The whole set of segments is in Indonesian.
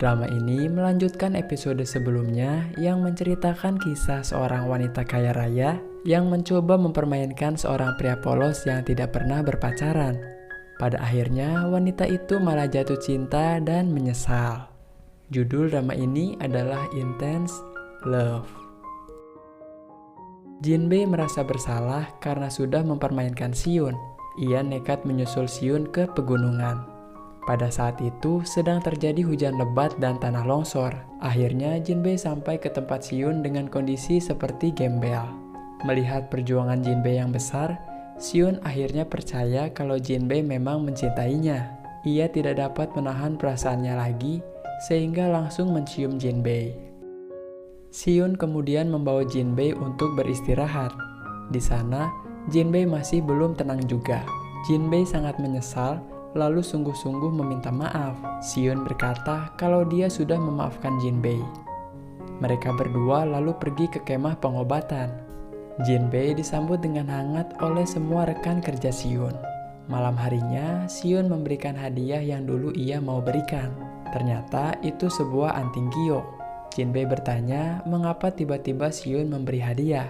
Drama ini melanjutkan episode sebelumnya yang menceritakan kisah seorang wanita kaya raya yang mencoba mempermainkan seorang pria polos yang tidak pernah berpacaran. Pada akhirnya, wanita itu malah jatuh cinta dan menyesal. Judul drama ini adalah Intense Love. Jinbei merasa bersalah karena sudah mempermainkan Siun. Ia nekat menyusul Siun ke pegunungan. Pada saat itu sedang terjadi hujan lebat dan tanah longsor. Akhirnya Jinbei sampai ke tempat Siun dengan kondisi seperti gembel. Melihat perjuangan Jinbei yang besar, Siun akhirnya percaya kalau Jinbei memang mencintainya. Ia tidak dapat menahan perasaannya lagi, sehingga langsung mencium Jinbei. Siun kemudian membawa Jinbei untuk beristirahat. Di sana, Jinbei masih belum tenang juga. Jinbei sangat menyesal, lalu sungguh-sungguh meminta maaf. Siun berkata kalau dia sudah memaafkan Jinbei. Mereka berdua lalu pergi ke kemah pengobatan. Jinbei disambut dengan hangat oleh semua rekan kerja Siun. Malam harinya, Siun memberikan hadiah yang dulu ia mau berikan. Ternyata itu sebuah anting giok. Jinbei bertanya mengapa tiba-tiba Siun memberi hadiah.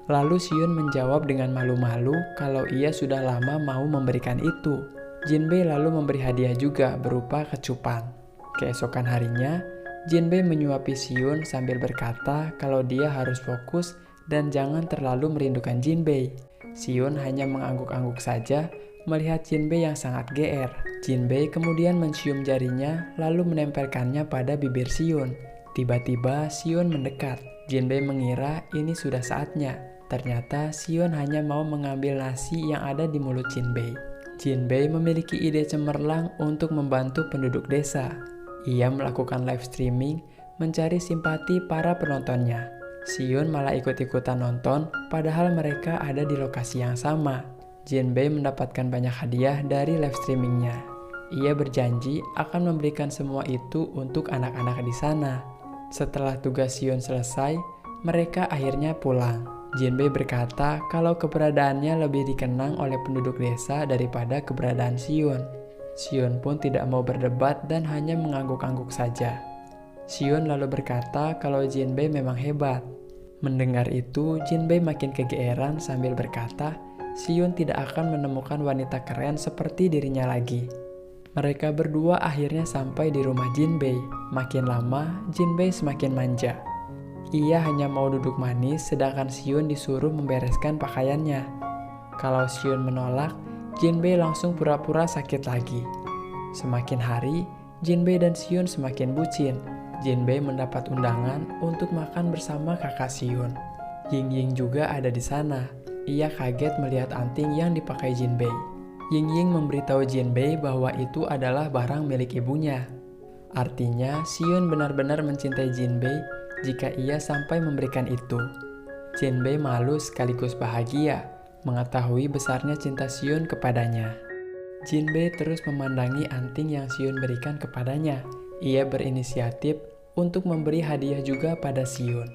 Lalu Siun menjawab dengan malu-malu kalau ia sudah lama mau memberikan itu. Jinbei lalu memberi hadiah juga berupa kecupan. Keesokan harinya, Jinbei menyuapi Siun sambil berkata kalau dia harus fokus dan jangan terlalu merindukan Jinbei. Siun hanya mengangguk-angguk saja melihat Jinbei yang sangat GR. Jinbei kemudian mencium jarinya lalu menempelkannya pada bibir Siun. Tiba-tiba Siun mendekat. Jinbei mengira ini sudah saatnya. Ternyata Siun hanya mau mengambil nasi yang ada di mulut Jinbei. Jinbei memiliki ide cemerlang untuk membantu penduduk desa. Ia melakukan live streaming mencari simpati para penontonnya. Siun malah ikut-ikutan nonton padahal mereka ada di lokasi yang sama. Jinbei mendapatkan banyak hadiah dari live streamingnya. Ia berjanji akan memberikan semua itu untuk anak-anak di sana. Setelah tugas Siun selesai, mereka akhirnya pulang. Jinbei berkata kalau keberadaannya lebih dikenang oleh penduduk desa daripada keberadaan Siun. Siun pun tidak mau berdebat dan hanya mengangguk-angguk saja. Siun lalu berkata kalau Jinbei memang hebat. Mendengar itu, Jinbei makin kegeeran sambil berkata, Siun tidak akan menemukan wanita keren seperti dirinya lagi. Mereka berdua akhirnya sampai di rumah Jinbei. Makin lama, Jinbei semakin manja. Ia hanya mau duduk manis, sedangkan Siun disuruh membereskan pakaiannya. Kalau Siun menolak, Jinbei langsung pura-pura sakit lagi. Semakin hari, Jinbei dan Siun semakin bucin. Jinbei mendapat undangan untuk makan bersama kakak Siun. Ying-Ying juga ada di sana. Ia kaget melihat anting yang dipakai Jinbei. Ying-Ying memberitahu Jinbei bahwa itu adalah barang milik ibunya. Artinya, Siun benar-benar mencintai Jinbei jika ia sampai memberikan itu. Jinbei malu sekaligus bahagia mengetahui besarnya cinta Siun kepadanya. Jinbei terus memandangi anting yang Siun berikan kepadanya. Ia berinisiatif untuk memberi hadiah juga pada Siun.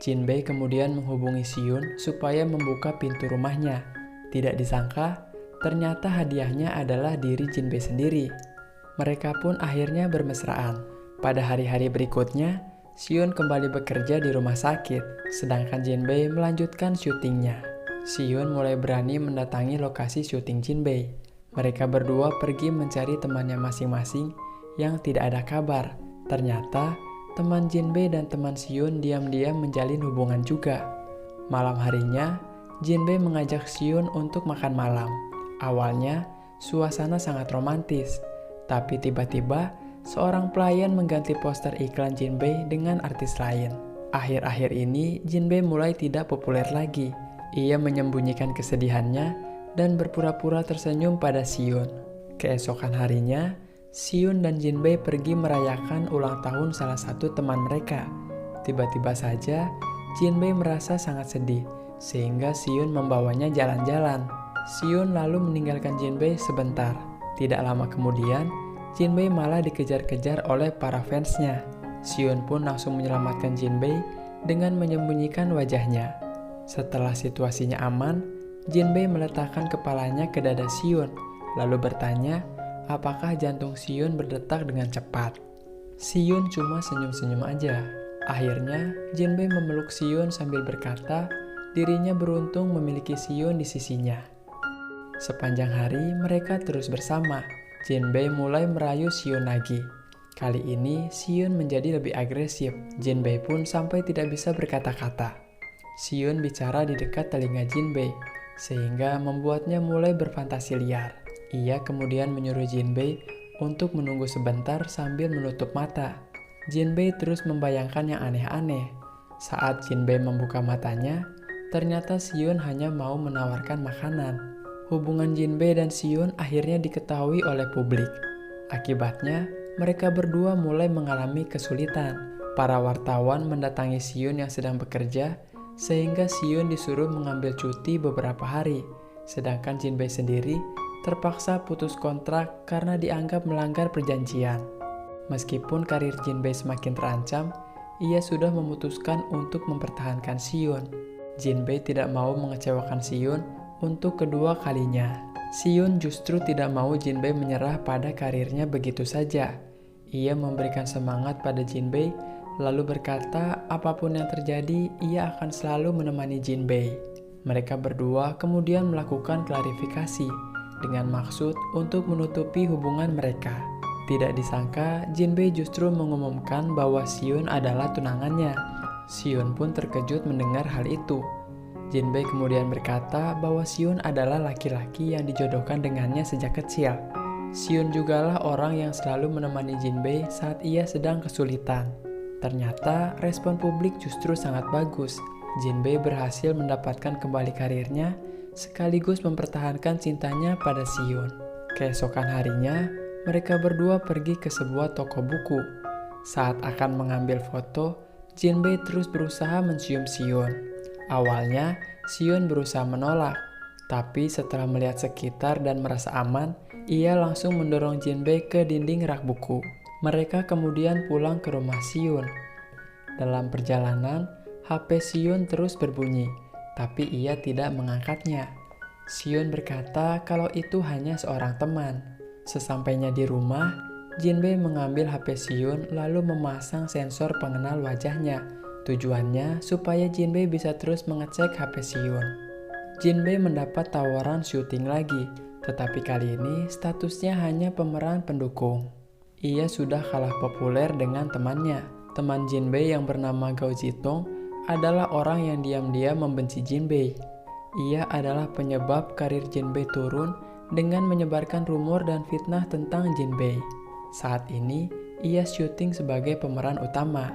Jinbei kemudian menghubungi Siun supaya membuka pintu rumahnya. Tidak disangka, ternyata hadiahnya adalah diri Jinbei sendiri. Mereka pun akhirnya bermesraan. Pada hari-hari berikutnya, Siun kembali bekerja di rumah sakit, sedangkan Jinbei melanjutkan syutingnya. Siun mulai berani mendatangi lokasi syuting Jinbei. Mereka berdua pergi mencari temannya masing-masing yang tidak ada kabar. Ternyata, teman Jinbei dan teman Siun diam-diam menjalin hubungan juga. Malam harinya, Jinbei mengajak Siun untuk makan malam. Awalnya, suasana sangat romantis, tapi tiba-tiba seorang pelayan mengganti poster iklan Jinbei dengan artis lain. Akhir-akhir ini, Jinbei mulai tidak populer lagi. Ia menyembunyikan kesedihannya dan berpura-pura tersenyum pada Siun. Keesokan harinya, Siun dan Jinbei pergi merayakan ulang tahun salah satu teman mereka. Tiba-tiba saja, Jinbei merasa sangat sedih, sehingga Siun membawanya jalan-jalan. Siun lalu meninggalkan Jinbei sebentar. Tidak lama kemudian, Jinbei malah dikejar-kejar oleh para fansnya. Siun pun langsung menyelamatkan Jinbei dengan menyembunyikan wajahnya. Setelah situasinya aman, Jinbei meletakkan kepalanya ke dada Siun, lalu bertanya apakah jantung Siun berdetak dengan cepat. Siyun cuma senyum-senyum aja. Akhirnya, Jinbei memeluk Siyun sambil berkata, dirinya beruntung memiliki Siyun di sisinya. Sepanjang hari, mereka terus bersama. Jinbei mulai merayu Siyun lagi. Kali ini, Siyun menjadi lebih agresif. Jinbei pun sampai tidak bisa berkata-kata. Siyun bicara di dekat telinga Jinbei, sehingga membuatnya mulai berfantasi liar. Ia kemudian menyuruh Jinbei untuk menunggu sebentar sambil menutup mata. Jinbei terus membayangkan yang aneh-aneh. Saat Jinbei membuka matanya, ternyata Siyun hanya mau menawarkan makanan. Hubungan Jinbei dan Siyun akhirnya diketahui oleh publik. Akibatnya, mereka berdua mulai mengalami kesulitan. Para wartawan mendatangi Siyun yang sedang bekerja, sehingga Siyun disuruh mengambil cuti beberapa hari. Sedangkan Jinbei sendiri terpaksa putus kontrak karena dianggap melanggar perjanjian. Meskipun karir Jinbei semakin terancam, ia sudah memutuskan untuk mempertahankan Siyun. Jinbei tidak mau mengecewakan Siyun untuk kedua kalinya. Siyun justru tidak mau Jinbei menyerah pada karirnya begitu saja. Ia memberikan semangat pada Jinbei, lalu berkata apapun yang terjadi, ia akan selalu menemani Jinbei. Mereka berdua kemudian melakukan klarifikasi dengan maksud untuk menutupi hubungan mereka. Tidak disangka, Jinbei justru mengumumkan bahwa Siyun adalah tunangannya. Siyun pun terkejut mendengar hal itu. Jinbei kemudian berkata bahwa Siyun adalah laki-laki yang dijodohkan dengannya sejak kecil. Siyun jugalah orang yang selalu menemani Jinbei saat ia sedang kesulitan. Ternyata, respon publik justru sangat bagus. Jinbei berhasil mendapatkan kembali karirnya, sekaligus mempertahankan cintanya pada Siyun. Keesokan harinya, mereka berdua pergi ke sebuah toko buku. Saat akan mengambil foto, Jinbei terus berusaha mencium Siyun. Awalnya, Siyun berusaha menolak, tapi setelah melihat sekitar dan merasa aman, ia langsung mendorong Jinbei ke dinding rak buku. Mereka kemudian pulang ke rumah Siyun. Dalam perjalanan, HP Siyun terus berbunyi, tapi ia tidak mengangkatnya. Siyun berkata kalau itu hanya seorang teman. Sesampainya di rumah, Jinbei mengambil HP Siyun lalu memasang sensor pengenal wajahnya. Tujuannya supaya Jinbei bisa terus mengecek HP Siyun. Jinbei mendapat tawaran syuting lagi, tetapi kali ini statusnya hanya pemeran pendukung. Ia sudah kalah populer dengan temannya. Teman Jinbei yang bernama Gao Zitong adalah orang yang diam-diam membenci Jinbei. Ia adalah penyebab karir Jinbei turun dengan menyebarkan rumor dan fitnah tentang Jinbei. Saat ini, ia syuting sebagai pemeran utama.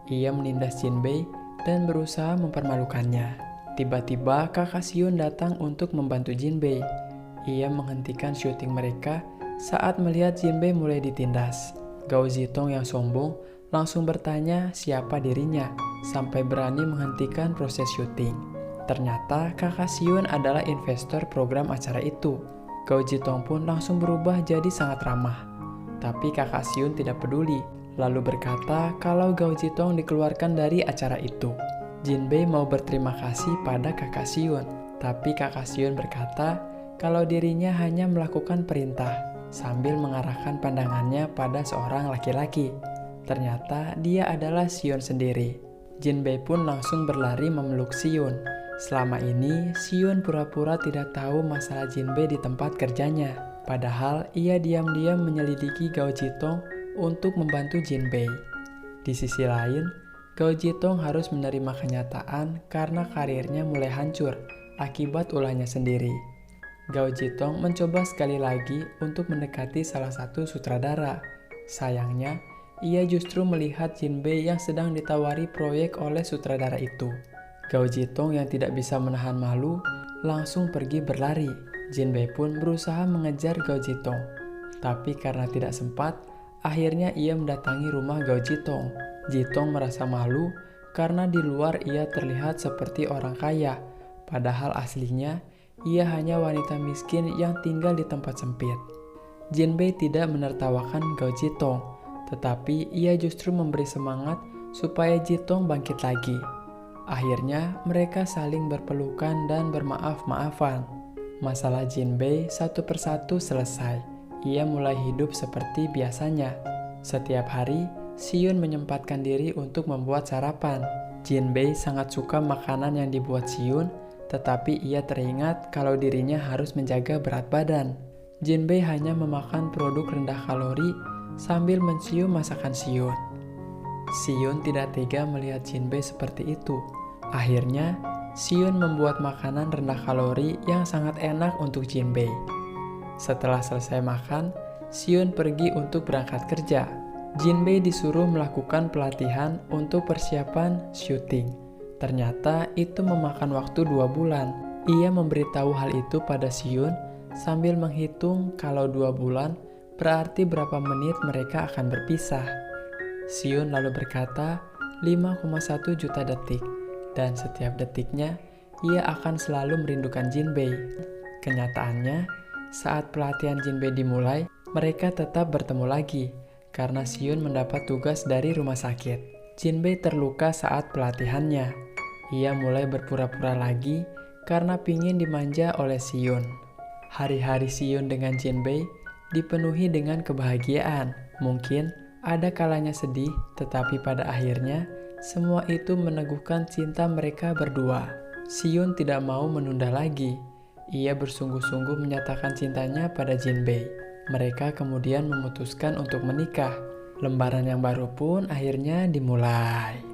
Ia menindas Jinbei dan berusaha mempermalukannya. Tiba-tiba kakak Siyun datang untuk membantu Jinbei. Ia menghentikan syuting mereka saat melihat Jinbei mulai ditindas. Gao Zitong yang sombong langsung bertanya siapa dirinya sampai berani menghentikan proses syuting. Ternyata kakak Siyun adalah investor program acara itu. Gao Zitong pun langsung berubah jadi sangat ramah. Tapi kakak Siyun tidak peduli, lalu berkata kalau Gao Zitong dikeluarkan dari acara itu. Jinbei mau berterima kasih pada kakak Siyun, tapi kakak Siyun berkata kalau dirinya hanya melakukan perintah, sambil mengarahkan pandangannya pada seorang laki-laki. Ternyata dia adalah Siyun sendiri. Jinbei pun langsung berlari memeluk Siyun. Selama ini, Siyun pura-pura tidak tahu masalah Jinbei di tempat kerjanya. Padahal, ia diam-diam menyelidiki Gao Zitong untuk membantu Jinbei. Di sisi lain, Gao Zitong harus menerima kenyataan karena karirnya mulai hancur akibat ulahnya sendiri. Gao Zitong mencoba sekali lagi untuk mendekati salah satu sutradara. Sayangnya, ia justru melihat Jinbei yang sedang ditawari proyek oleh sutradara itu. Gao Zitong yang tidak bisa menahan malu langsung pergi berlari. Jinbei pun berusaha mengejar Gao Zitong, tapi karena tidak sempat, akhirnya ia mendatangi rumah Gao Zitong. Zitong merasa malu karena di luar ia terlihat seperti orang kaya, padahal aslinya ia hanya wanita miskin yang tinggal di tempat sempit. Jinbei tidak menertawakan Gao Zitong, tetapi ia justru memberi semangat supaya Zitong bangkit lagi. Akhirnya, mereka saling berpelukan dan bermaaf-maafan. Masalah Jinbei satu persatu selesai. Ia mulai hidup seperti biasanya. Setiap hari, Siyun menyempatkan diri untuk membuat sarapan. Jinbei sangat suka makanan yang dibuat Siyun, tetapi ia teringat kalau dirinya harus menjaga berat badan. Jinbei hanya memakan produk rendah kalori sambil mencium masakan Siyun. Siyun tidak tega melihat Jinbei seperti itu. Akhirnya, Siyun membuat makanan rendah kalori yang sangat enak untuk Jinbei. Setelah selesai makan, Siyun pergi untuk berangkat kerja. Jinbei disuruh melakukan pelatihan untuk persiapan syuting. Ternyata itu memakan waktu 2 bulan. Ia memberitahu hal itu pada Siyun sambil menghitung kalau 2 bulan berarti berapa menit mereka akan berpisah. Siyun lalu berkata 5,1 juta detik, dan setiap detiknya ia akan selalu merindukan Jinbei. Kenyataannya, saat pelatihan Jinbei dimulai, mereka tetap bertemu lagi karena Siyun mendapat tugas dari rumah sakit. Jinbei terluka saat pelatihannya. Ia mulai berpura-pura lagi karena pingin dimanja oleh Siyun. Hari-hari Siyun dengan Jinbei dipenuhi dengan kebahagiaan. Mungkin ada kalanya sedih, tetapi pada akhirnya semua itu meneguhkan cinta mereka berdua. Siyun tidak mau menunda lagi. Ia bersungguh-sungguh menyatakan cintanya pada Jinbei. Mereka kemudian memutuskan untuk menikah. Lembaran yang baru pun akhirnya dimulai.